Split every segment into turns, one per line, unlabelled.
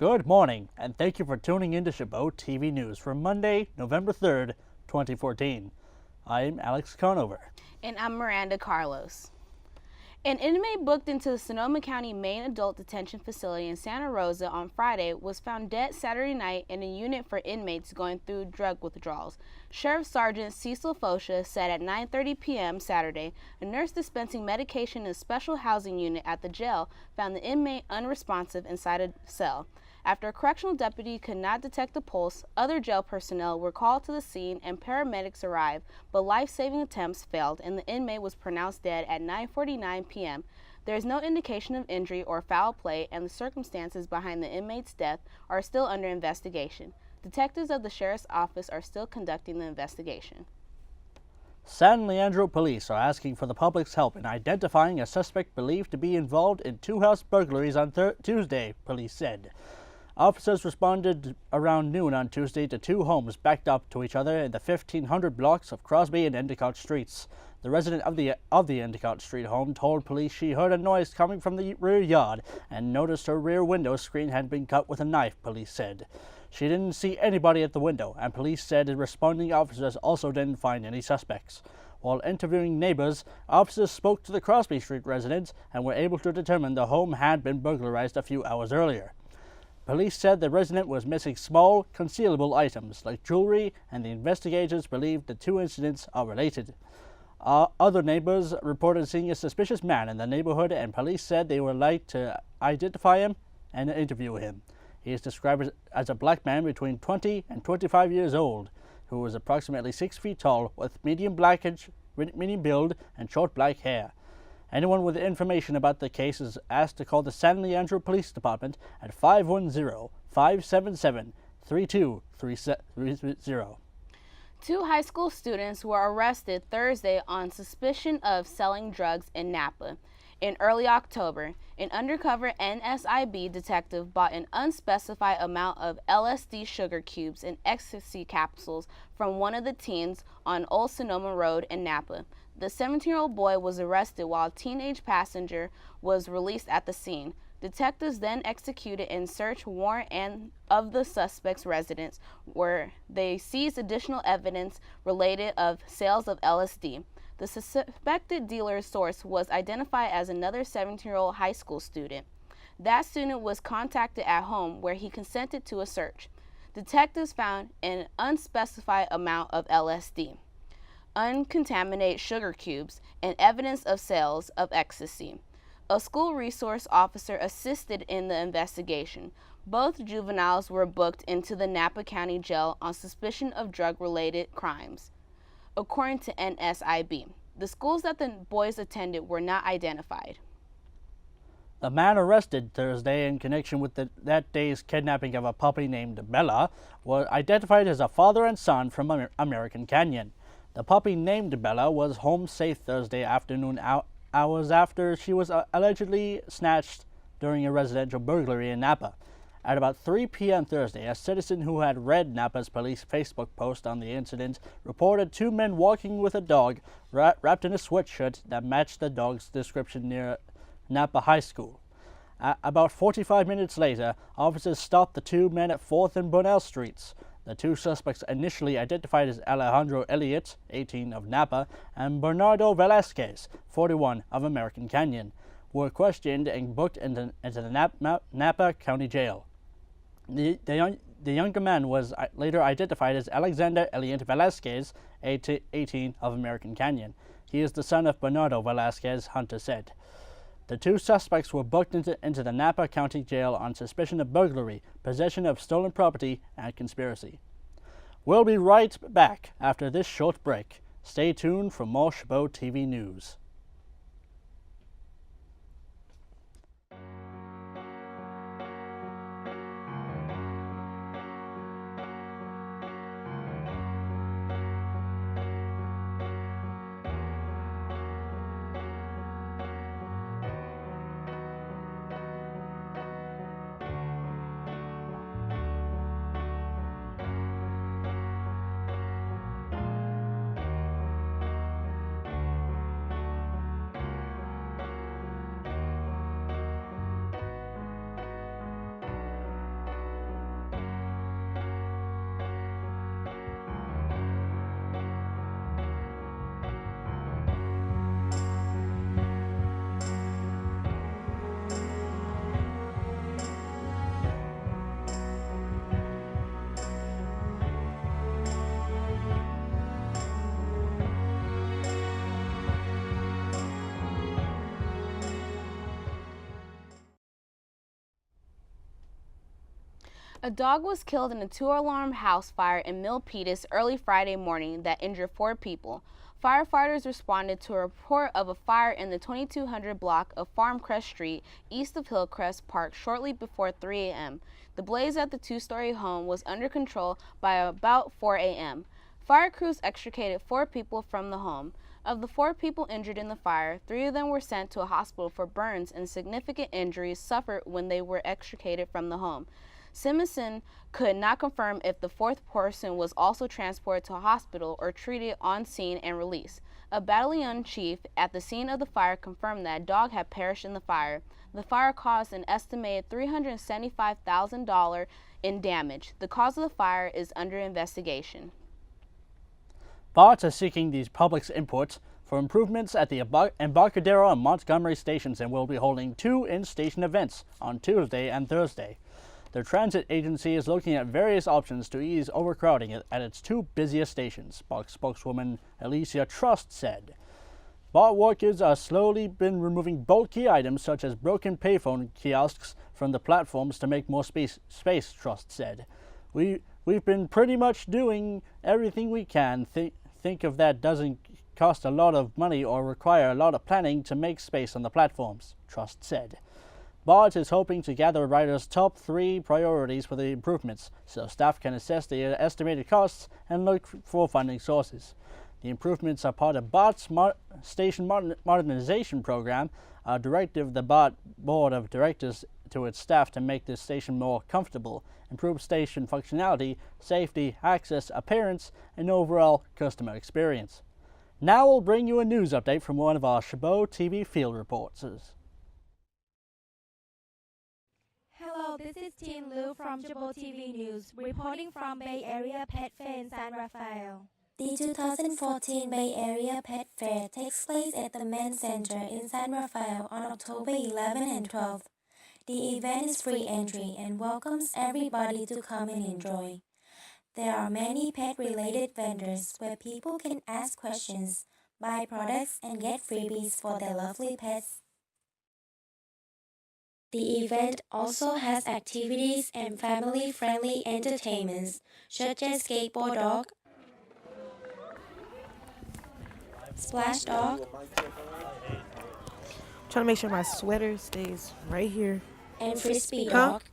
Good morning, and thank you for tuning in to Chabot TV News for Monday, November 3rd, 2014. I'm Alex Conover.
And I'm Miranda Carlos. An inmate booked into the Sonoma County Main Adult Detention Facility in Santa Rosa on Friday was found dead Saturday night in a unit for inmates going through drug withdrawals. Sheriff Sergeant Cecil Fosha said at 9:30 p.m. Saturday, a nurse dispensing medication in a special housing unit at the jail found the inmate unresponsive inside a cell. After a correctional deputy could not detect the pulse, other jail personnel were called to the scene and paramedics arrived, but life-saving attempts failed and the inmate was pronounced dead at 9:49 p.m. There is no indication of injury or foul play, and the circumstances behind the inmate's death are still under investigation. Detectives of the Sheriff's Office are still conducting the investigation.
San Leandro police are asking for the public's help in identifying a suspect believed to be involved in two house burglaries on Tuesday, police said. Officers responded around noon on Tuesday to two homes backed up to each other in the 1500 blocks of Crosby and Endicott streets. The resident of the Endicott Street home told police she heard a noise coming from the rear yard and noticed her rear window screen had been cut with a knife, police said. She didn't see anybody at the window, and police said the responding officers also didn't find any suspects. While interviewing neighbors, officers spoke to the Crosby Street residents and were able to determine the home had been burglarized a few hours earlier. Police said the resident was missing small, concealable items like jewelry, and the investigators believe the two incidents are related. Other neighbors reported seeing a suspicious man in the neighborhood, and police said they would like to identify him and interview him. He is described as a black man between 20 and 25 years old, who was approximately 6 feet tall, with medium build and short black hair. Anyone with information about the case is asked to call the San Leandro Police Department at 510-577-3230.
Two high school students were arrested Thursday on suspicion of selling drugs in Napa. In early October, an undercover NSIB detective bought an unspecified amount of LSD sugar cubes and ecstasy capsules from one of the teens on Old Sonoma Road in Napa. The 17-year-old boy was arrested while a teenage passenger was released at the scene. Detectives then executed a search warrant of the suspect's residence, where they seized additional evidence related of sales of LSD. The suspected dealer's source was identified as another 17-year-old high school student. That student was contacted at home, where he consented to a search. Detectives found an unspecified amount of LSD, uncontaminated sugar cubes, and evidence of sales of ecstasy. A school resource officer assisted in the investigation. Both juveniles were booked into the Napa County Jail on suspicion of drug-related crimes, according to NSIB. The schools that the boys attended were not identified.
The man arrested Thursday in connection with that day's kidnapping of a puppy named Bella was identified as a father and son from American Canyon. The puppy named Bella was home safe Thursday afternoon, hours after she was allegedly snatched during a residential burglary in Napa. At about 3 p.m. Thursday, a citizen who had read Napa's police Facebook post on the incident reported two men walking with a dog wrapped in a sweatshirt that matched the dog's description near Napa High School. About 45 minutes later, officers stopped the two men at 4th and Bunnell Streets. The two suspects, initially identified as Alejandro Elliott, 18, of Napa, and Bernardo Velasquez, 41, of American Canyon, were questioned and booked into the Napa County Jail. The younger man was later identified as Alexander Elliott Velasquez, 18, of American Canyon. He is the son of Bernardo Velasquez, Hunter said. The two suspects were booked into the Napa County Jail on suspicion of burglary, possession of stolen property, and conspiracy. We'll be right back after this short break. Stay tuned for more Chabot TV News.
A dog was killed in a two-alarm house fire in Milpitas early Friday morning that injured 4 people. Firefighters responded to a report of a fire in the 2200 block of Farmcrest Street, east of Hillcrest Park, shortly before 3 a.m. The blaze at the two-story home was under control by about 4 a.m. Fire crews extricated 4 people from the home. Of the 4 people injured in the fire, 3 of them were sent to a hospital for burns and significant injuries suffered when they were extricated from the home. Simonson could not confirm if the 4th person was also transported to a hospital or treated on scene and released. A battalion chief at the scene of the fire confirmed that a dog had perished in the fire. The fire caused an estimated $375,000 in damage. The cause of the fire is under investigation.
BART are seeking the public's input for improvements at the Embarcadero and Montgomery stations and will be holding 2 in-station events on Tuesday and Thursday. The transit agency is looking at various options to ease overcrowding at its 2 busiest stations, BART spokeswoman Alicia Trust said. BART workers are slowly been removing bulky items such as broken payphone kiosks from the platforms to make more space, Trust said. We've been pretty much doing everything we can. Think of that doesn't cost a lot of money or require a lot of planning to make space on the platforms, Trust said. BART is hoping to gather riders' top 3 priorities for the improvements, so staff can assess the estimated costs and look for funding sources. The improvements are part of BART's station modernization program, a directive of the BART Board of Directors to its staff to make this station more comfortable, improve station functionality, safety, access, appearance, and overall customer experience. Now we'll bring you a news update from one of our Chabot TV field reporters.
Hello, this is Tin Liu from Chabot TV News, reporting from Bay Area Pet Fair in San Rafael. The 2014 Bay Area Pet Fair takes place at the Main Center in San Rafael on October 11 and 12. The event is free entry and welcomes everybody to come and enjoy. There are many pet-related vendors where people can ask questions, buy products, and get freebies for their lovely pets. The event also has activities and family-friendly entertainments such as Skateboard Dog, Splash Dog,
Trying to make sure my sweater stays right here.
and Frisbee Dog.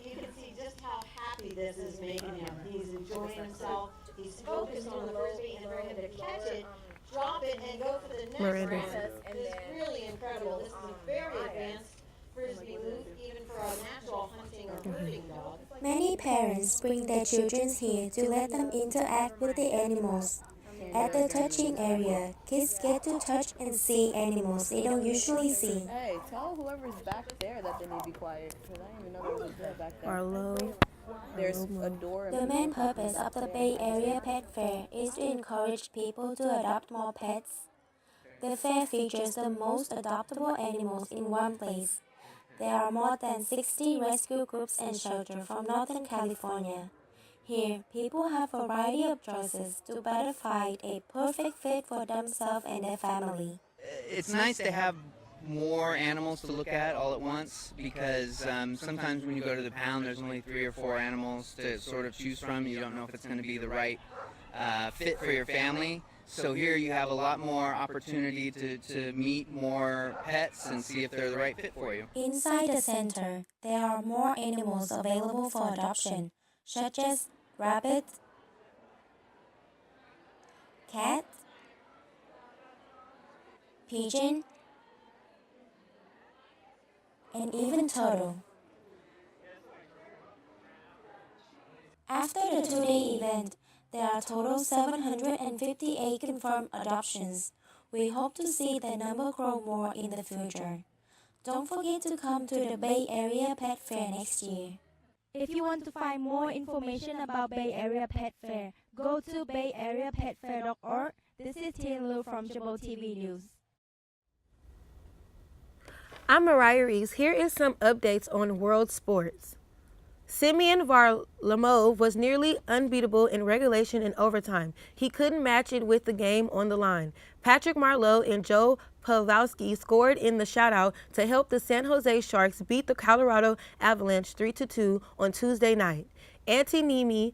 You can see just how happy this is making him. He's enjoying himself. He's focused on the frisbee and for him to catch it, drop it, and go for the next
Miranda.
round is really incredible. This is a very advanced frisbee move, even for a natural hunting or herding dog.
Many parents bring their children here to let them interact with the animals. At the touching area, kids get to touch and see animals they don't usually see.
Hey, tell whoever's back there that they need to be quiet, because I didn't even know there was a door back there.
Arlo.
There's a door.
The main purpose of the Bay Area Pet Fair is to encourage people to adopt more pets. The fair features the most adoptable animals in one place. There are more than 60 rescue groups and shelters from Northern California. Here, people have a variety of choices to better find a perfect fit for themselves and their family.
It's nice to have more animals to look at all at once because sometimes when you go to the pound there's only 3 or 4 animals to sort of choose from. You don't know if it's going to be the right fit for your family. So here you have a lot more opportunity to meet more pets and see if they're the right fit for you.
Inside the center, there are more animals available for adoption, such as rabbits, cat, pigeon, and even turtle. After the 2-day event, there are total 758 confirmed adoptions. We hope to see the number grow more in the future. Don't forget to come to the Bay Area Pet Fair next year.
If you want to find more information about Bay Area Pet Fair, go to bayareapetfair.org. This is Tin Liu from Chabot TV News.
I'm Mariah Reese. Here is some updates on world sports. Simeon Varlamov was nearly unbeatable in regulation and overtime. He couldn't match it with the game on the line. Patrick Marleau and Joe Pavelski scored in the shutout to help the San Jose Sharks beat the Colorado Avalanche 3-2 on Tuesday night. Antinimi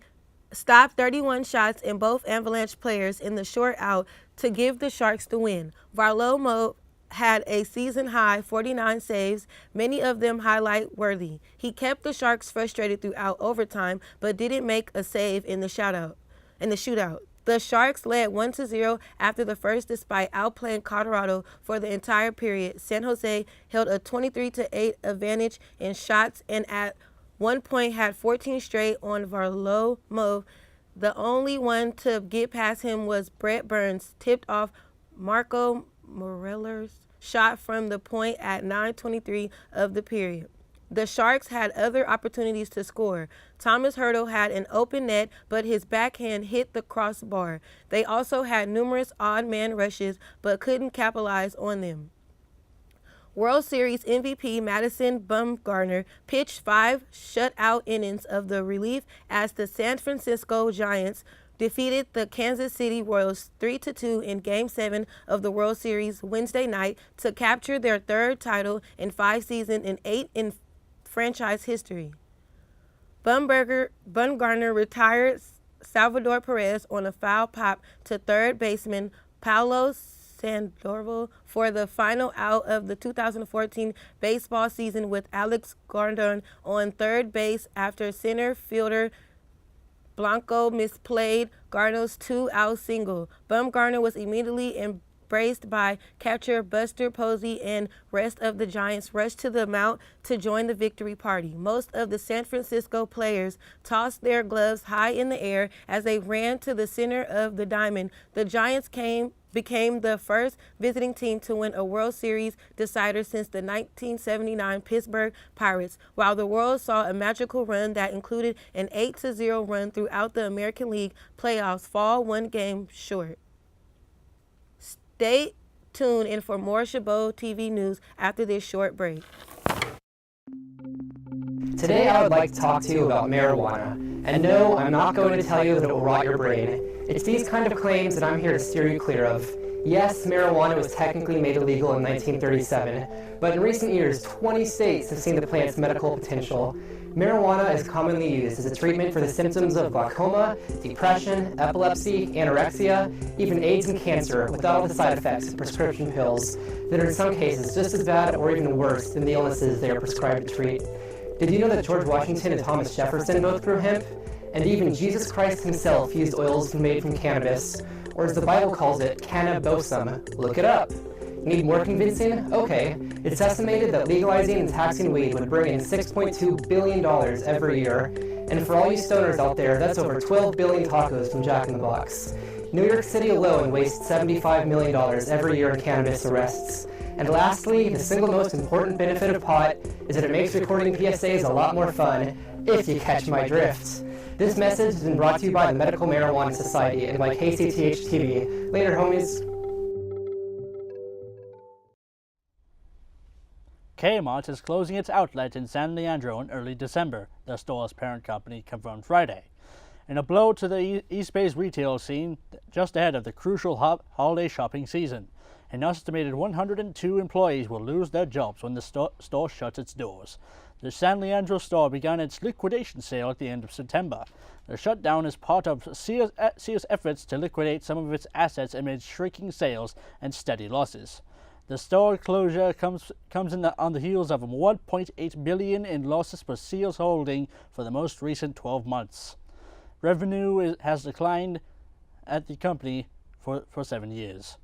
stopped 31 shots in both Avalanche players in the short out to give the Sharks the win. Varlamov had a season-high 49 saves, many of them highlight-worthy. He kept the Sharks frustrated throughout overtime, but didn't make a save in the shootout. The Sharks led 1-0 after the first despite outplaying Colorado for the entire period. San Jose held a 23-8 advantage in shots and at one point had 14 straight on Varlamov. The only one to get past him was Brett Burns, tipped off Marco Moreller's shot from the point at 9:23 of the period. The Sharks had other opportunities to score. Thomas Hertl had an open net, but his backhand hit the crossbar. They also had numerous odd man rushes, but couldn't capitalize on them. World Series MVP Madison Bumgarner pitched 5 shutout innings of the relief as the San Francisco Giants defeated the Kansas City Royals 3-2 in Game 7 of the World Series Wednesday night to capture their third title in 5 seasons and 8 in franchise history. Bumgarner retired Salvador Perez on a foul pop to third baseman Paulo Sandoval for the final out of the 2014 baseball season, with Alex Gordon on third base after center fielder Blanco misplayed Garner's 2-out single. Bumgarner was immediately embraced by catcher Buster Posey, and rest of the Giants rushed to the mound to join the victory party. Most of the San Francisco players tossed their gloves high in the air as they ran to the center of the diamond. The Giants became the first visiting team to win a World Series decider since the 1979 Pittsburgh Pirates, while the Royals saw a magical run that included an 8-0 run throughout the American League playoffs fall one game short. Stay tuned in for more Chabot TV news after this short break.
Today I would like to talk to you about marijuana. And no, I'm not going to tell you that it will rot your brain. It's these kind of claims that I'm here to steer you clear of. Yes, marijuana was technically made illegal in 1937, but in recent years, 20 states have seen the plant's medical potential. Marijuana is commonly used as a treatment for the symptoms of glaucoma, depression, epilepsy, anorexia, even AIDS and cancer, without all the side effects of prescription pills that are in some cases just as bad or even worse than the illnesses they are prescribed to treat. Did you know that George Washington and Thomas Jefferson both grew hemp? And even Jesus Christ himself used oils made from cannabis, or as the Bible calls it, cannabosum. Look it up. Need more convincing? Okay. It's estimated that legalizing and taxing weed would bring in $6.2 billion every year. And for all you stoners out there, that's over 12 billion tacos from Jack in the Box. New York City alone wastes $75 million every year in cannabis arrests. And lastly, the single most important benefit of pot is that it makes recording PSAs a lot more fun, if you catch my drift. This message has been brought to you by the Medical Marijuana Society and by KCTH TV. Later, homies.
Kmart is closing its outlet in San Leandro in early December, the store's parent company confirmed Friday. In a blow to the East Bay's retail scene just ahead of the crucial holiday shopping season, an estimated 102 employees will lose their jobs when the store shuts its doors. The San Leandro store began its liquidation sale at the end of September. The shutdown is part of Sears' efforts to liquidate some of its assets amid shrinking sales and steady losses. The store closure comes on the heels of $1.8 billion in losses for Sears Holding for the most recent 12 months. Revenue has declined at the company for 7 years.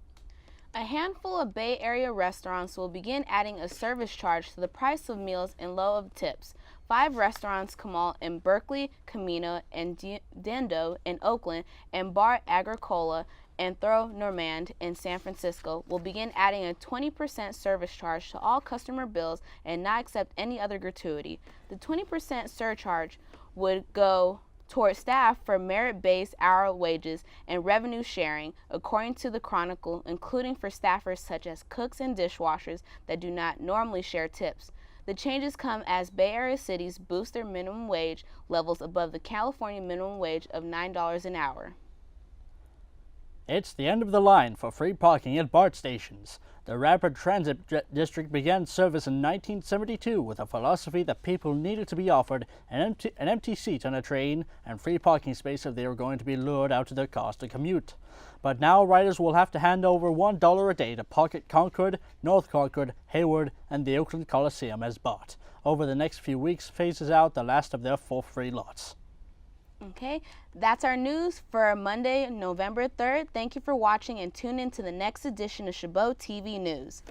A handful of Bay Area restaurants will begin adding a service charge to the price of meals and low of tips. 5 restaurants, Kamal in Berkeley, Camino, and Dendo in Oakland, and Bar Agricola and Throw Normand in San Francisco, will begin adding a 20% service charge to all customer bills and not accept any other gratuity. The 20% surcharge would go toward staff for merit-based hourly wages and revenue sharing, according to the Chronicle, including for staffers such as cooks and dishwashers that do not normally share tips. The changes come as Bay Area cities boost their minimum wage levels above the California minimum wage of $9 an hour.
It's the end of the line for free parking at BART stations. The Rapid Transit District began service in 1972 with a philosophy that people needed to be offered an empty seat on a train and free parking space if they were going to be lured out to their cost to commute. But now riders will have to hand over $1 a day to pocket Concord, North Concord, Hayward, and the Oakland Coliseum as BART. Over the next few weeks, phases out the last of their 4 free lots.
Okay, that's our news for Monday, November 3rd. Thank you for watching and tune in to the next edition of Chabot TV News.